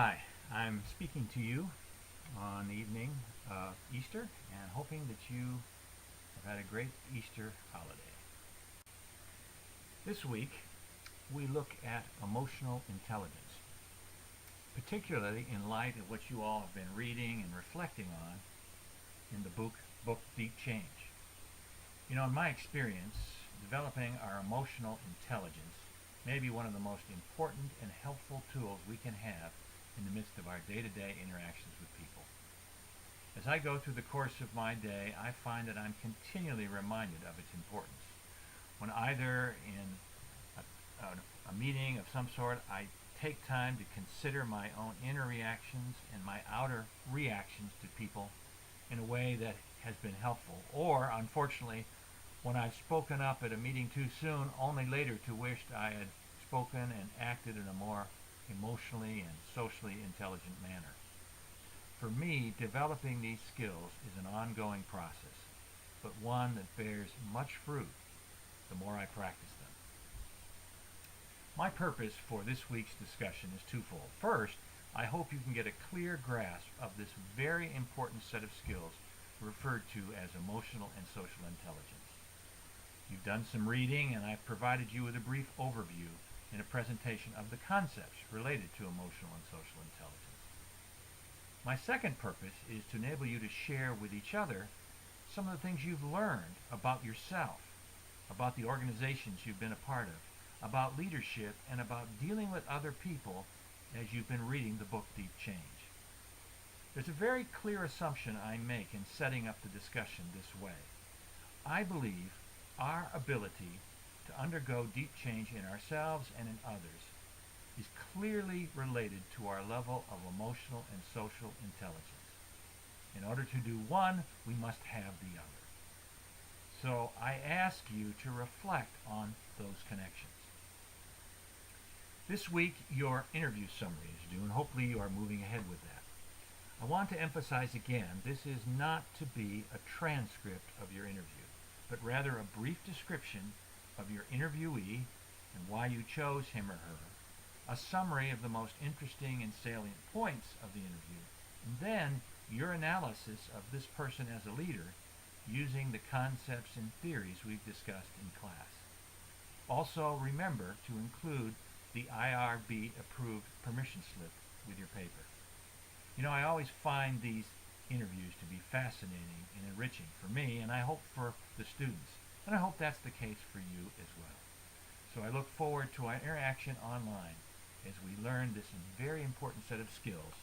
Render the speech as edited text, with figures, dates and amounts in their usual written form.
Hi, I'm speaking to you on the evening of Easter and hoping that you have had a great Easter holiday. This week, we look at emotional intelligence, particularly in light of what you all have been reading and reflecting on in the book Deep Change. You know, in my experience, developing our emotional intelligence may be one of the most important and helpful tools we can have in the midst of our day-to-day interactions with people. As I go through the course of my day, I find that I'm continually reminded of its importance. When either in a meeting of some sort, I take time to consider my own inner reactions and my outer reactions to people in a way that has been helpful, or unfortunately, when I've spoken up at a meeting too soon, only later to wish I had spoken and acted in a more emotionally and socially intelligent manner. For me, developing these skills is an ongoing process, but one that bears much fruit the more I practice them. My purpose for this week's discussion is twofold. First, I hope you can get a clear grasp of this very important set of skills referred to as emotional and social intelligence. You've done some reading, and I've provided you with a brief overview in a presentation of the concepts related to emotional and social intelligence. My second purpose is to enable you to share with each other some of the things you've learned about yourself, about the organizations you've been a part of, about leadership, and about dealing with other people as you've been reading the book Deep Change. There's a very clear assumption I make in setting up the discussion this way. I believe our ability to undergo deep change in ourselves and in others is clearly related to our level of emotional and social intelligence. In order to do one, we must have the other. So I ask you to reflect on those connections. This week, your interview summary is due, and hopefully you are moving ahead with that. I want to emphasize again, this is not to be a transcript of your interview, but rather a brief description of your interviewee and why you chose him or her, a summary of the most interesting and salient points of the interview, and then your analysis of this person as a leader using the concepts and theories we've discussed in class. Also, remember to include the IRB approved permission slip with your paper. You know, I always find these interviews to be fascinating and enriching for me, and I hope for the students. And I hope that's the case for you as well. So I look forward to our interaction online as we learn this very important set of skills